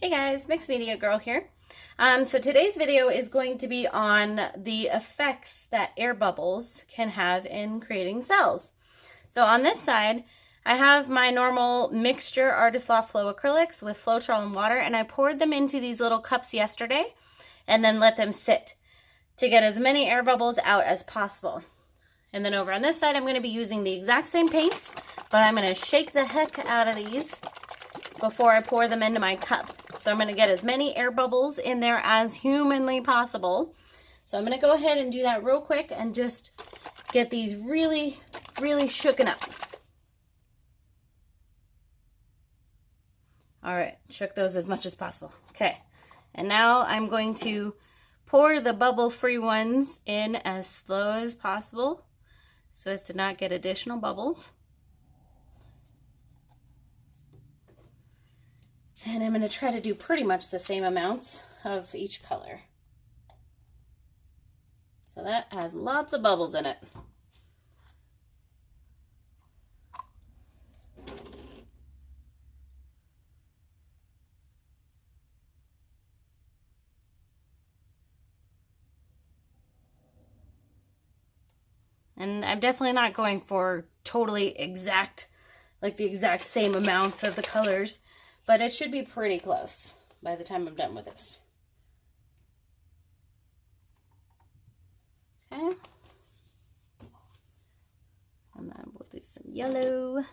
Hey guys, Mixed Media Girl here. So today's video is going to be on the effects that air bubbles can have in creating cells. So on this side, I have my normal mixture Artist Loft Flow acrylics with Floetrol and water, and I poured them into these little cups yesterday and then let them sit to get as many air bubbles out as possible. And then over on this side, I'm going to be using the exact same paints, but I'm going to shake the heck out of these before I pour them into my cup. So I'm going to get as many air bubbles in there as humanly possible. So I'm going to go ahead and do that real quick and just get these really shooken up. All right, shook those as much as possible. Okay, and now I'm going to pour the bubble-free ones in as slow as possible so as to not get additional bubbles. And I'm going to try to do pretty much the same amounts of each color. So that has lots of bubbles in it. And I'm definitely not going for totally exact, like the exact same amounts of the colors, but it should be pretty close by the time I'm done with this. Okay. And then we'll do some yellow.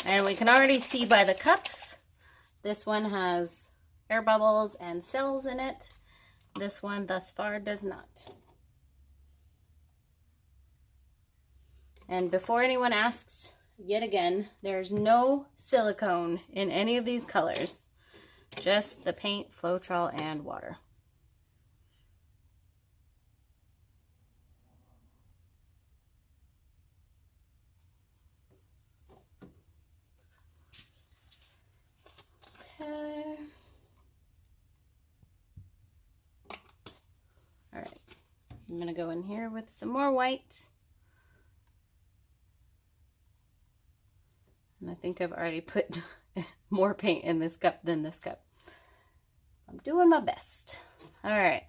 And we can already see by the cups, this one has air bubbles and cells in it. This one thus far does not. And before anyone asks, yet again, there's no silicone in any of these colors, just the paint, Floetrol, and water. Okay. All right, I'm gonna go in here with some more white. And I think I've already put more paint in this cup than this cup. I'm doing my best. All right.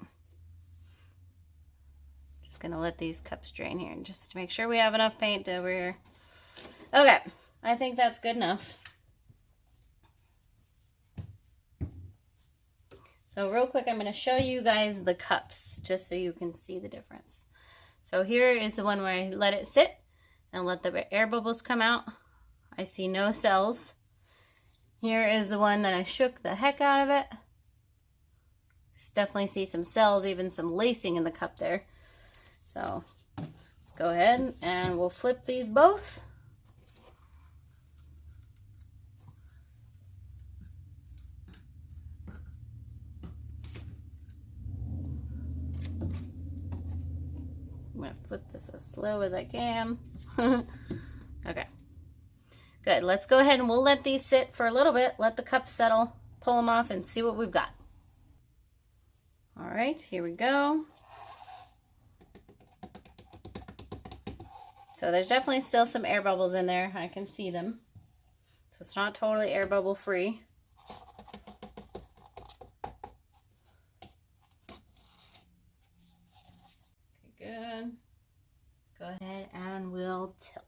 Just gonna let these cups drain here and just to make sure we have enough paint over here. Okay, I think that's good enough. So real quick, I'm going to show you guys the cups just so you can see the difference. So here is the one where I let it sit and let the air bubbles come out. I see no cells. Here is the one that I shook the heck out of it. Definitely see some cells, even some lacing in the cup there. So let's go ahead and we'll flip these both. I'm going to flip this as slow as I can. Okay. Good. Let's go ahead and we'll let these sit for a little bit. Let the cups settle. Pull them off and see what we've got. All right. Here we go. So there's definitely still some air bubbles in there. I can see them. So it's not totally air bubble free. Good. Go ahead and we'll tilt.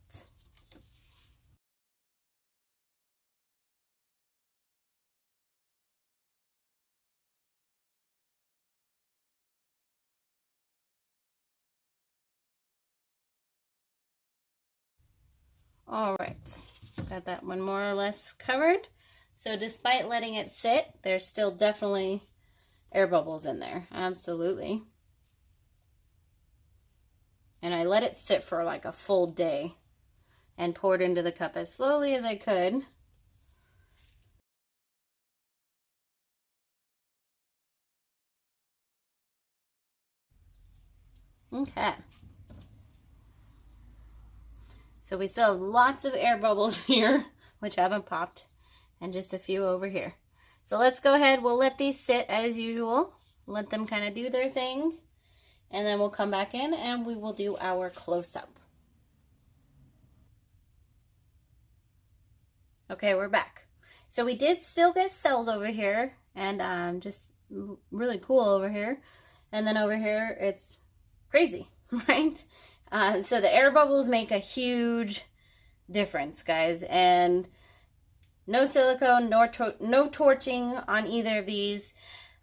All right, got that one more or less covered. So despite letting it sit, there's still definitely air bubbles in there. Absolutely. And I let it sit for like a full day and poured into the cup as slowly as I could. Okay. So we still have lots of air bubbles here, which haven't popped, and just a few over here. So let's go ahead, we'll let these sit as usual. Let them kind of do their thing. and then we'll come back in and we will do our close-up. Okay, we're back. So we did still get cells over here, and just really cool over here. And then over here, it's crazy, right? So the air bubbles make a huge difference, guys. And no silicone, no torching on either of these.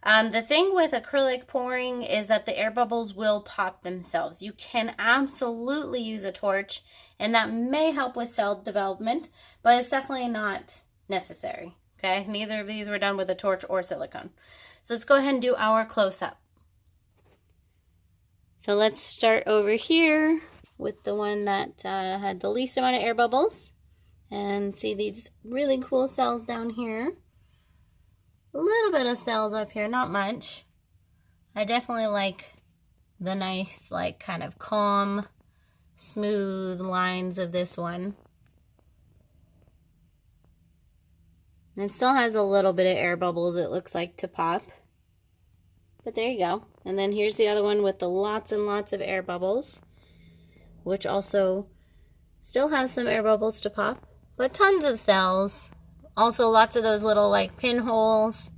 The thing with acrylic pouring is that the air bubbles will pop themselves. You can absolutely use a torch, and that may help with cell development, but it's definitely not necessary, okay? Neither of these were done with a torch or silicone. So let's go ahead and do our close-up. So let's start over here with the one that had the least amount of air bubbles. And see these really cool cells down here. A little bit of cells up here, not much. I definitely like the nice, like, kind of calm, smooth lines of this one. And it still has a little bit of air bubbles, it looks like, to pop. But there you go. And then here's the other one with the lots and lots of air bubbles, which also still has some air bubbles to pop. But tons of cells. Also lots of those little like pinholes,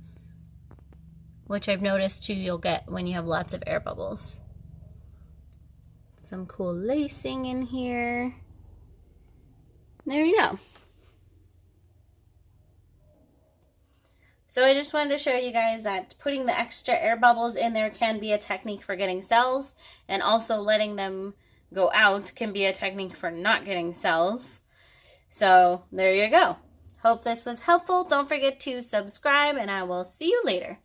which I've noticed too you'll get when you have lots of air bubbles. Some cool lacing in here. There you go. So I just wanted to show you guys that putting the extra air bubbles in there can be a technique for getting cells, and also letting them go out can be a technique for not getting cells. So there you go. Hope this was helpful. Don't forget to subscribe, and I will see you later.